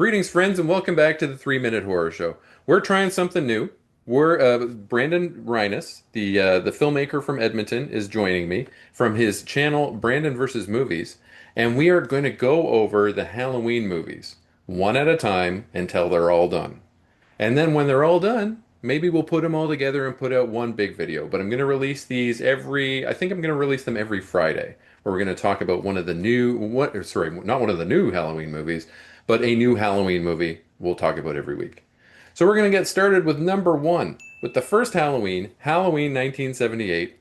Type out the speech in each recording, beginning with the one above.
Greetings, friends, and welcome back to the 3 Minute Horror Show. We're trying something new. We're Brandon Reines, the filmmaker from Edmonton, is joining me from his channel Brandon versus Movies, and we are going to go over the Halloween movies one at a time until they're all done. And then when they're all done, maybe we'll put them all together and put out one big video. But I'm going to release these I think I'm going to release them every Friday, where we're going to talk about one of the new, what, or sorry, not one of the new Halloween movies, but a new Halloween movie we'll talk about every week. So we're going to get started with number one, with the first Halloween, Halloween 1978,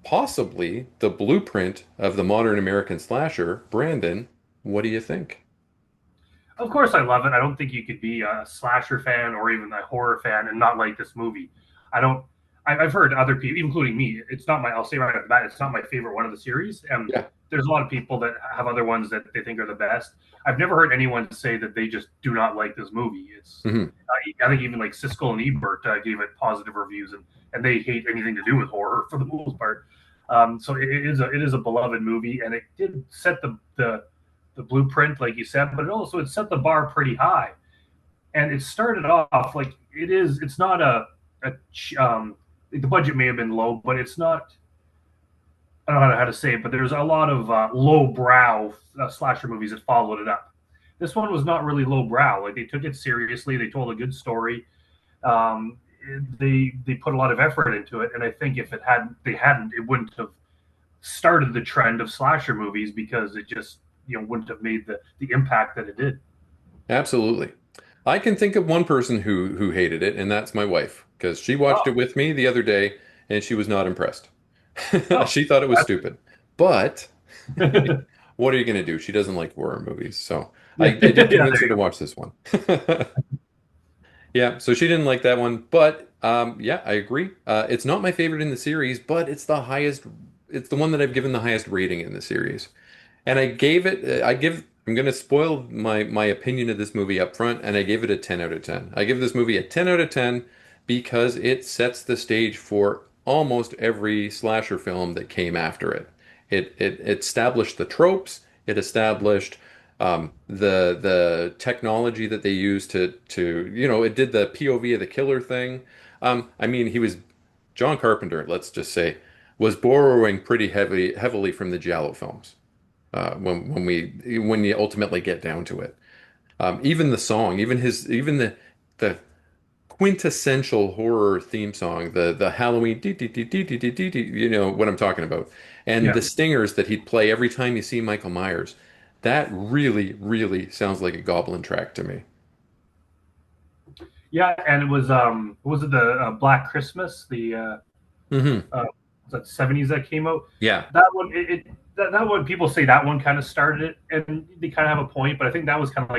possibly the blueprint of the modern American slasher. Brandon, what do you think? Of course, I love it. I don't think you could be a slasher fan or even a horror fan and not like this movie. I don't. I've heard other people, including me. It's not my. I'll say right off the bat, it's not my favorite one of the series. And Yeah. there's a lot of people that have other ones that they think are the best. I've never heard anyone say that they just do not like this movie. It's. Hmm. I think even like Siskel and Ebert gave it positive reviews, and they hate anything to do with horror for the most part. So it is a beloved movie, and it did set the blueprint, like you said, but it set the bar pretty high. And it started off like it is. It's not a the budget may have been low, but it's not. I don't know how to say it, but there's a lot of low-brow slasher movies that followed it up. This one was not really low-brow. Like they took it seriously. They told a good story. Um, they put a lot of effort into it, and I think if they hadn't, it wouldn't have started the trend of slasher movies because it just wouldn't have made the impact that it did. Absolutely. I can think of one person who hated it, and that's my wife, because she watched Oh, it with me the other day, and she was not impressed. oh, She thought it was that's stupid. But good. what are you going to do? She doesn't like horror movies, so I, Yeah, I did there convince her you to go. watch this one. Yeah, so she didn't like that one, but yeah, I agree. It's not my favorite in the series, but it's the highest. It's the one that I've given the highest rating in the series. And I gave it, I'm going to spoil my opinion of this movie up front, and I gave it a 10 out of 10. I give this movie a 10 out of 10 because it sets the stage for almost every slasher film that came after it. It established the tropes, it established the technology that they used it did the POV of the killer thing. I mean, John Carpenter, let's just say, was borrowing pretty heavily from the Giallo films when you ultimately get down to it. Even the song, even the quintessential horror theme song, the Halloween dee, dee, dee, dee, dee, dee, dee, dee, you know what I'm talking about, and Yeah, the stingers that he'd play every time you see Michael Myers. That really, really sounds like a Goblin track to me. yeah, and it was it the Black Christmas, the Hmm. uh was that 70s that came out? Yeah, That one, that one, people say that one kind of started it, and they kind of have a point, but I think that was kind of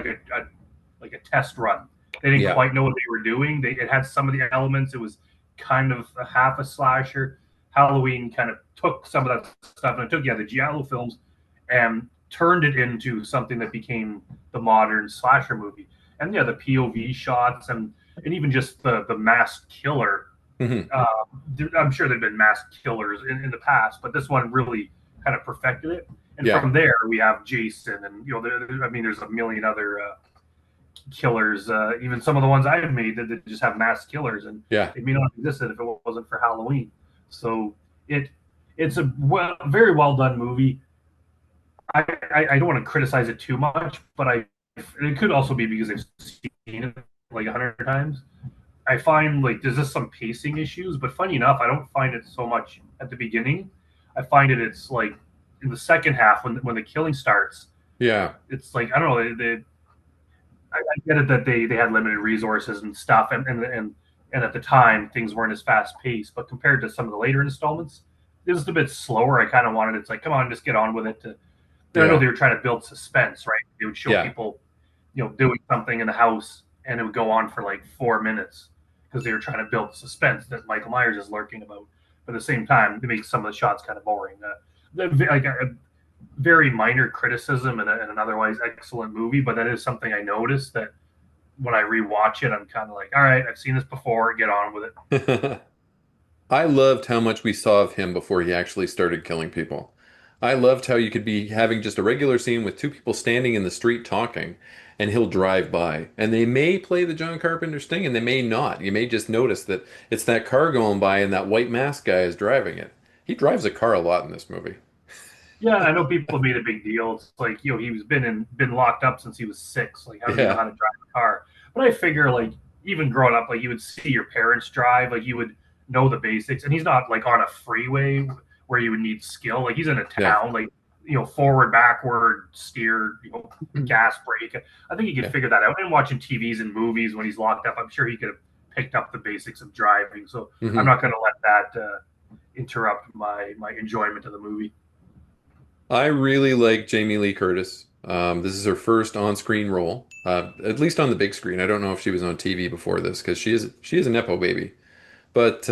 like a test run. They didn't yeah, quite know what they were doing. It had some of the elements. It was kind of a half a slasher. Halloween kind of took some of that stuff, and it took the Giallo films and turned it into something that became the modern slasher movie. And the POV shots and even just the masked killer. hmm, uh, I'm sure there've been masked killers in the past, but this one really kind of perfected it. And yeah, from there, we have Jason, and I mean, there's a million other killers. Even some of the ones I've made that just have masked killers, and yeah. they may not have existed if it wasn't for Halloween. So it it's a very well done movie. I don't want to criticize it too much, but it could also be because I've seen it like 100 times. I find like there's just some pacing issues, but funny enough, I don't find it so much at the beginning. I find it's like in the second half when the killing starts. Yeah. It's like I don't know. I get it that they had limited resources and stuff, and at the time things weren't as fast paced. But compared to some of the later installments, it was a bit slower. I kind of wanted it's like come on, just get on with it. I know Yeah. they were trying to build suspense, right? They would show Yeah. people, doing something in the house, and it would go on for like 4 minutes because they were trying to build suspense that Michael Myers is lurking about. But at the same time, it makes some of the shots kind of boring. Like a very minor criticism and an otherwise excellent movie, but that is something I noticed that when I rewatch it, I'm kind of like, all right, I've seen this before. Get on with it. I loved how much we saw of him before he actually started killing people. I loved how you could be having just a regular scene with two people standing in the street talking, and he'll drive by. And they may play the John Carpenter sting and they may not. You may just notice that it's that car going by and that white mask guy is driving it. He drives a car a lot in this movie. Yeah, I know people made a big deal. It's like, he's been locked up since he was 6. Like, how does he know Yeah, how to drive a car? But I figure, like, even growing up, like, you would see your parents drive, like, you would know the basics. And he's not like on a freeway where you would need skill. Like, he's in a yeah, town, like, forward, backward, steer, gas brake. I think he could yeah. figure that out. And watching TVs and movies when he's locked up, I'm sure he could have picked up the basics of driving. So I'm Hmm. not going to let that interrupt my enjoyment of the movie. I really like Jamie Lee Curtis. This is her first on-screen role, at least on the big screen. I don't know if she was on TV before this because she is a nepo baby. But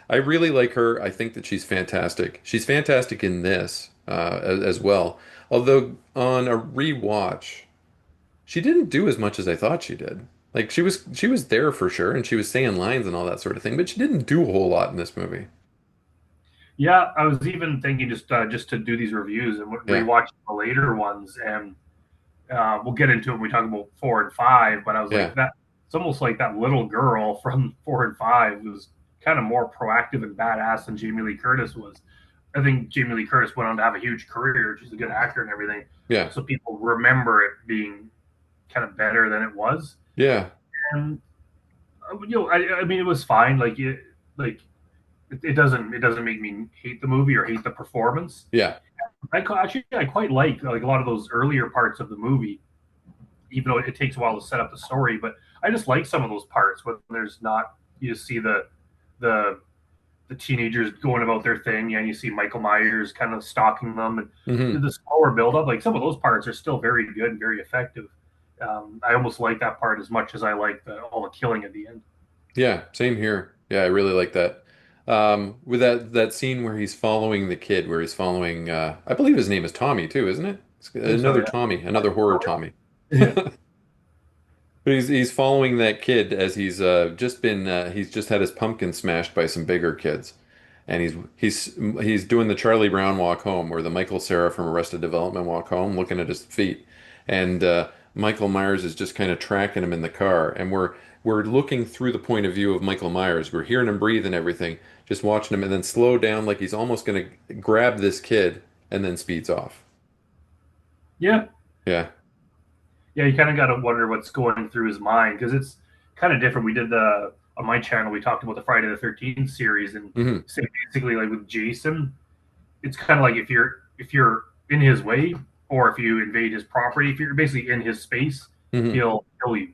I really like her. I think that she's fantastic. She's fantastic in this as well. Although on a rewatch, she didn't do as much as I thought she did. Like she was there for sure, and she was saying lines and all that sort of thing, but she didn't do a whole lot in this movie. Yeah, I was even thinking just to do these reviews and Yeah, rewatch the later ones, and we'll get into it when we talk about 4 and 5. But I was yeah, like, that it's almost like that little girl from 4 and 5 was kind of more proactive and badass than Jamie Lee Curtis was. I think Jamie Lee Curtis went on to have a huge career. She's a good actor and everything, yeah, so people remember it being kind of better than it was. yeah, And I mean, it was fine. Like it doesn't make me hate the movie or hate the performance. yeah. I quite like a lot of those earlier parts of the movie, even though it takes a while to set up the story. But I just like some of those parts when there's not you just see the the teenagers going about their thing, and you see Michael Myers kind of stalking them, and Hmm. the slower build up. Like some of those parts are still very good and very effective. I almost like that part as much as I like all the killing at the end. Yeah, same here. Yeah, I really like that. With that scene where he's following the kid, where he's following, I believe his name is Tommy too, isn't it? It's I think so. another Yeah. Tommy, another horror Tommy. Yeah. But he's following that kid as he's just had his pumpkin smashed by some bigger kids, and he's doing the Charlie Brown walk home or the Michael Cera from Arrested Development walk home, looking at his feet, and Michael Myers is just kind of tracking him in the car, and we're looking through the point of view of Michael Myers. We're hearing him breathe and everything, just watching him, and then slow down like he's almost gonna grab this kid, and then speeds off. Yeah. Yeah. Yeah, you kind of got to wonder what's going through his mind because it's kind of different. We did the on my channel. We talked about the Friday the 13th series, and Hmm. say basically like with Jason, it's kind of like if you're in his way or if you invade his property, if you're basically in his space, Hmm. he'll kill you.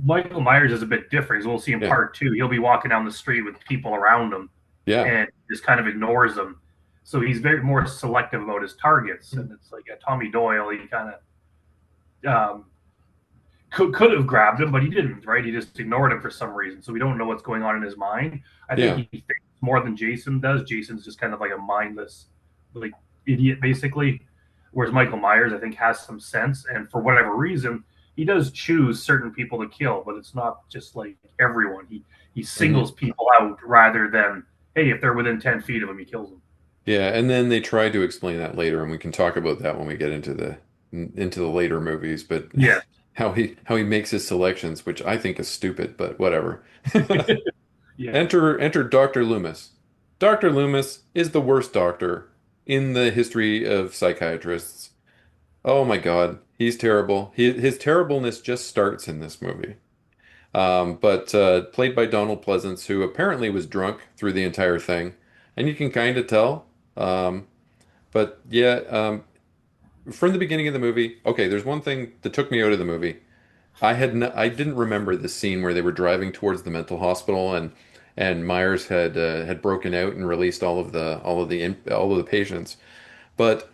Michael Myers is a bit different. As we'll see in Yeah. part 2, he'll be walking down the street with people around him Yeah. and just kind of ignores them. So he's very more selective about his targets, and it's like Tommy Doyle. He kind of could have grabbed him, but he didn't. Right? He just ignored him for some reason. So we don't know what's going on in his mind. I think Yeah. he thinks more than Jason does. Jason's just kind of like a mindless, like idiot, basically. Whereas Michael Myers, I think, has some sense, and for whatever reason, he does choose certain people to kill, but it's not just like everyone. He Hmm. singles people out rather than hey, if they're within 10 feet of him, he kills them. Yeah, and then they tried to explain that later, and we can talk about that when we get into the later movies. But Yeah, how he makes his selections, which I think is stupid, but whatever. yeah. Enter Dr. Loomis. Dr. Loomis is the worst doctor in the history of psychiatrists. Oh my God, he's terrible. His terribleness just starts in this movie. But played by Donald Pleasance, who apparently was drunk through the entire thing, and you can kind of tell. But yeah, from the beginning of the movie, okay, there's one thing that took me out of the movie. I didn't remember the scene where they were driving towards the mental hospital and Myers had broken out and released all of the patients. But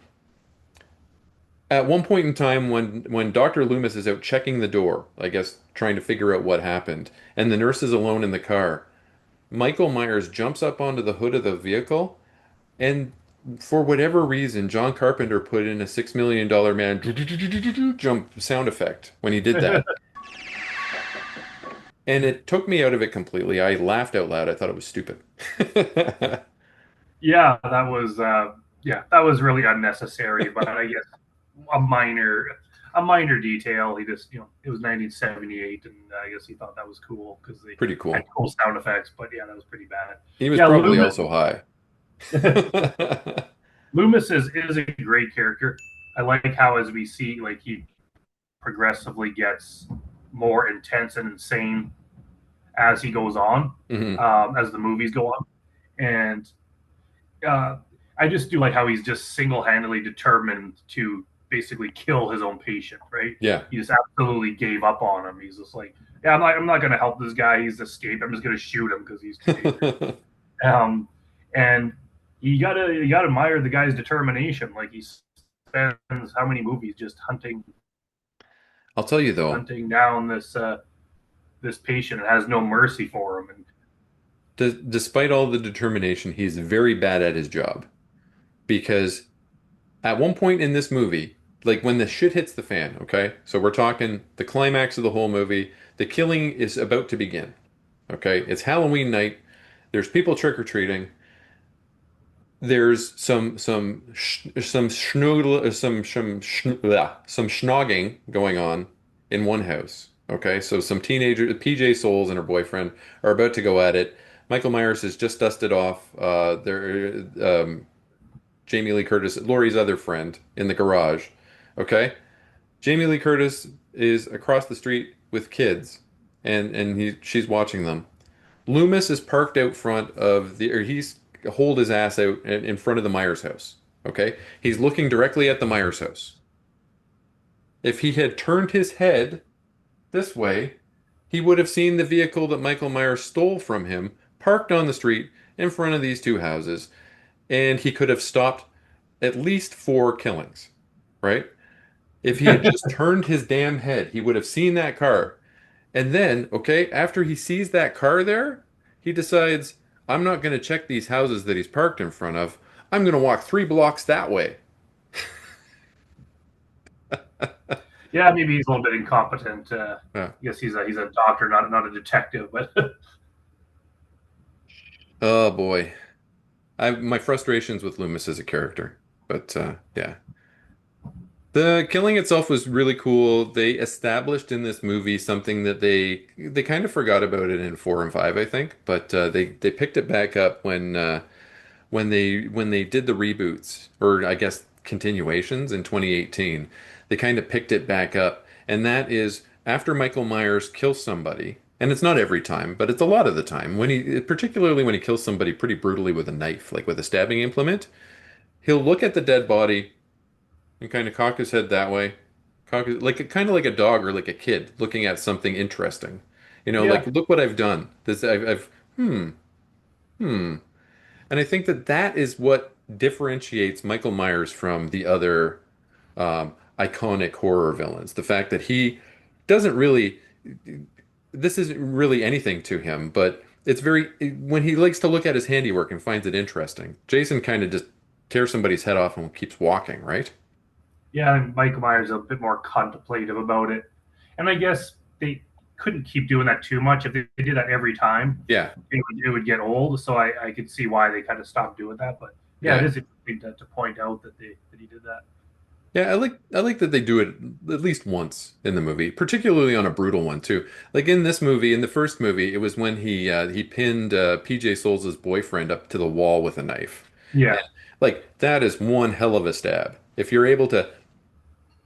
at one point in time, when Dr. Loomis is out checking the door, I guess trying to figure out what happened, and the nurse is alone in the car, Michael Myers jumps up onto the hood of the vehicle, and for whatever reason, John Carpenter put in a $6 million man jump sound effect when he did that. And it took me out of it completely. I laughed out loud. I thought it was stupid. Yeah, that was really unnecessary, but I guess a minor. a minor detail. He just, it was 1978, and I guess he thought that was cool because they Pretty had cool. cool sound effects. But yeah, that was pretty bad. He was Yeah, probably Loomis. also high. Loomis is a great character. I like how as we see, like he progressively gets more intense and insane as he goes on, Hmm. as the movies go on, and uh, I just do like how he's just single handedly determined to basically kill his own patient. Right? Yeah. He just absolutely gave up on him. He's just like, yeah, I'm not going to help this guy. He's escaped. I'm just going to shoot him because he's too dangerous. Um, and you gotta admire the guy's determination. Like he spends how many movies just I'll tell you though, hunting down this patient and has no mercy for him. And despite all the determination, he's very bad at his job because at one point in this movie, like when the shit hits the fan, okay? So we're talking the climax of the whole movie. The killing is about to begin, okay? It's Halloween night. There's people trick-or-treating. There's some schnogging going on in one house. Okay, so some teenager PJ Souls and her boyfriend are about to go at it. Michael Myers has just dusted off Jamie Lee Curtis, Laurie's other friend, in the garage. Okay, Jamie Lee Curtis is across the street with kids, and she's watching them. Loomis is parked out front of or he's hold his ass out in front of the Myers house. Okay? He's looking directly at the Myers house. If he had turned his head this way, he would have seen the vehicle that Michael Myers stole from him parked on the street in front of these two houses, and he could have stopped at least four killings, right? If he had just turned his damn head, he would have seen that car. And then, okay, after he sees that car there, he decides, I'm not going to check these houses that he's parked in front of. I'm going to walk 3 blocks that way. yeah, maybe he's a little bit incompetent. Yeah. I guess he's a doctor, not a detective. But Oh boy. I my frustrations with Loomis as a character. But yeah. The killing itself was really cool. They established in this movie something that they kind of forgot about it in 4 and 5, I think, but they picked it back up when they did the reboots, or I guess continuations in 2018. They kind of picked it back up, and that is after Michael Myers kills somebody, and it's not every time, but it's a lot of the time when particularly when he kills somebody pretty brutally with a knife, like with a stabbing implement, he'll look at the dead body and kind of cock his head that way, like kind of like a dog or like a kid looking at something interesting. Like yeah, look what I've done. I've hmm. And I think that that is what differentiates Michael Myers from the other iconic horror villains. The fact that he doesn't really, this isn't really anything to him, but it's very, when he likes to look at his handiwork and finds it interesting. Jason kind of just tears somebody's head off and keeps walking, right? yeah. And Michael Myers is a bit more contemplative about it, and I guess they couldn't keep doing that too much. If they did that every time, Yeah, it would get old. So I could see why they kind of stopped doing that. But yeah, it yeah. is interesting to point out that he did that. Yeah, I like that they do it at least once in the movie, particularly on a brutal one too. Like in this movie, in the first movie, it was when he pinned PJ Souls' boyfriend up to the wall with a knife. And Yeah, like that is one hell of a stab. If you're able to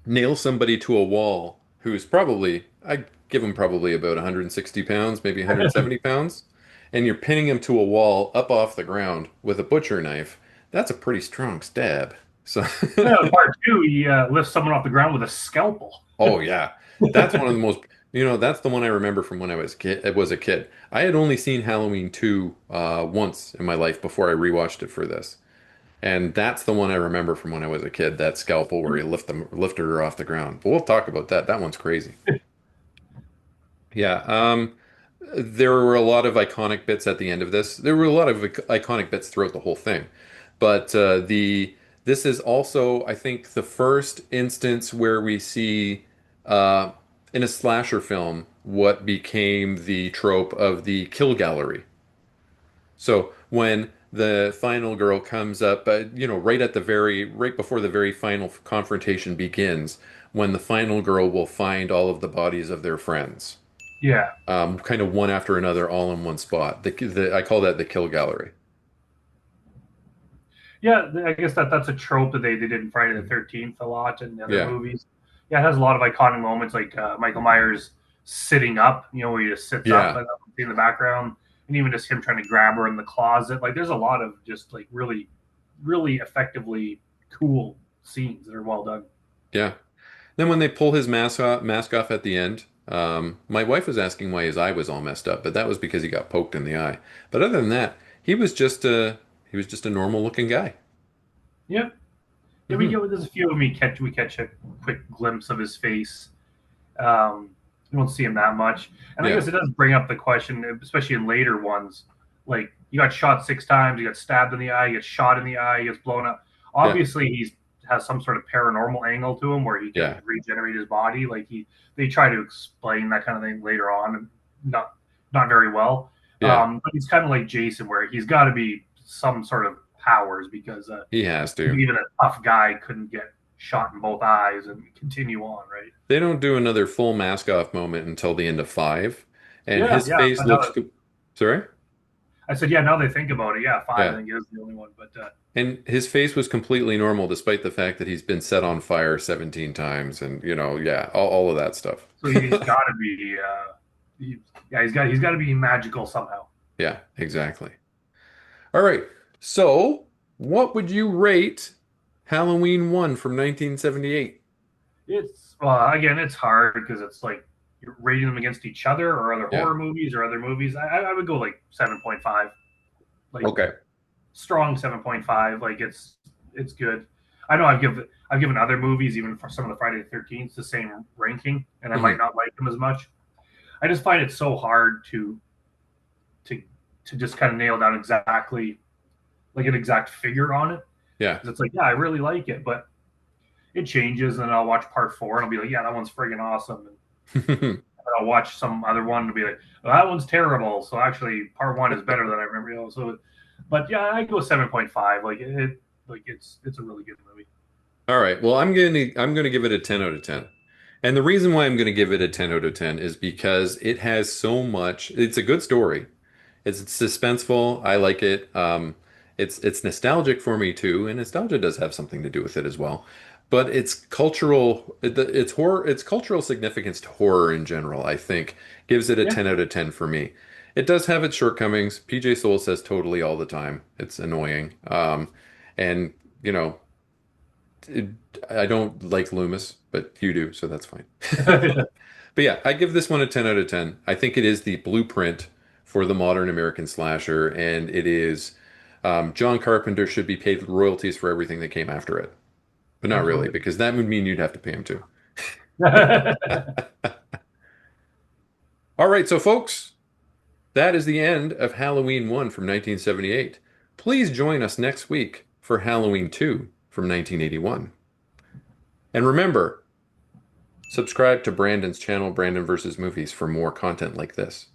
nail somebody to a wall who's probably, I give him probably about 160 pounds, maybe 170 pounds, and you're pinning him to a wall up off the ground with a butcher knife, that's a pretty strong stab. So yeah. Part two, he lifts someone off the ground with a scalpel. Oh yeah. That's one of the most, that's the one I remember from when I was a kid. I had only seen Halloween 2 once in my life before I rewatched it for this. And that's the one I remember from when I was a kid, that scalpel where he lifted her off the ground. But we'll talk about that. That one's crazy. Yeah, there were a lot of iconic bits at the end of this. There were a lot of iconic bits throughout the whole thing. But the this is also, I think, the first instance where we see uh, in a slasher film what became the trope of the kill gallery. So when the final girl comes up, right before the very final confrontation begins, when the final girl will find all of the bodies of their friends, Yeah. kind of one after another, all in one spot. I call that the kill gallery. Yeah, I guess that's a trope that they did in Friday the 13th a lot in the other Yeah, movies. Yeah, it has a lot of iconic moments like Michael Myers sitting up, where he just sits up yeah, and in the background, and even just him trying to grab her in the closet. Like, there's a lot of just like really, really effectively cool scenes that are well done. yeah. Then when they pull his mask off at the end, my wife was asking why his eye was all messed up, but that was because he got poked in the eye. But other than that, he was just a normal looking guy. Yeah, yeah. We Hmm. get there's a few of them. We catch a quick glimpse of his face. You don't see him that much, and I Yeah, guess it does bring up the question, especially in later ones. Like, you got shot 6 times, you got stabbed in the eye, you get shot in the eye, he gets blown up. yeah, Obviously, he's has some sort of paranormal angle to him where he can yeah, regenerate his body. Like, they try to explain that kind of thing later on, and not very well. yeah. But he's kind of like Jason, where he's got to be some sort of powers because He has to. even a tough guy couldn't get shot in both eyes and continue on, right? They don't do another full mask off moment until the end of five, and Yeah, his yeah. face But now looks. that, Sorry? I said, yeah, now they think about it, yeah, five, I Yeah. think, is the only one. But And his face was completely normal despite the fact that he's been set on fire 17 times and, yeah, all of that stuff. so he's got to be, yeah, he's got to be magical somehow. Yeah, exactly. All right. So, what would you rate Halloween 1 from 1978? It's again, it's hard because it's like you're rating them against each other or other Yeah. horror movies or other movies. I would go like 7.5, like Okay. strong 7.5. Like, it's good. I know I've given other movies, even for some of the Friday the 13th, the same ranking, and I might Hmm. not like them as much. I just find it so hard to to just kind of nail down exactly like an exact figure on it. Yeah. Because it's like, yeah, I really like it, but it changes, and I'll watch part four and I'll be like, yeah, that one's friggin' awesome. And I'll watch some other one and be like, well, that one's terrible. So actually, part one is better than I remember. So, but yeah, I go 7.5. Like it's a really good movie. All right. Well, I'm gonna give it a 10 out of 10. And the reason why I'm gonna give it a 10 out of 10 is because it has so much. It's a good story. It's suspenseful. I like it. It's nostalgic for me too, and nostalgia does have something to do with it as well. But its cultural significance to horror in general, I think, gives it a Yeah, 10 out of 10 for me. It does have its shortcomings. PJ Soul says totally all the time. It's annoying. And you know, it, I don't like Loomis, but you do, so that's fine. But yeah, I give this one a 10 out of 10. I think it is the blueprint for the modern American slasher, and it is John Carpenter should be paid royalties for everything that came after it. But not really, absolutely. because that would mean you'd have to pay him too. All right, so folks, that is the end of Halloween 1 from 1978. Please join us next week for Halloween 2 from 1981. And remember, subscribe to Brandon's channel, Brandon versus Movies, for more content like this.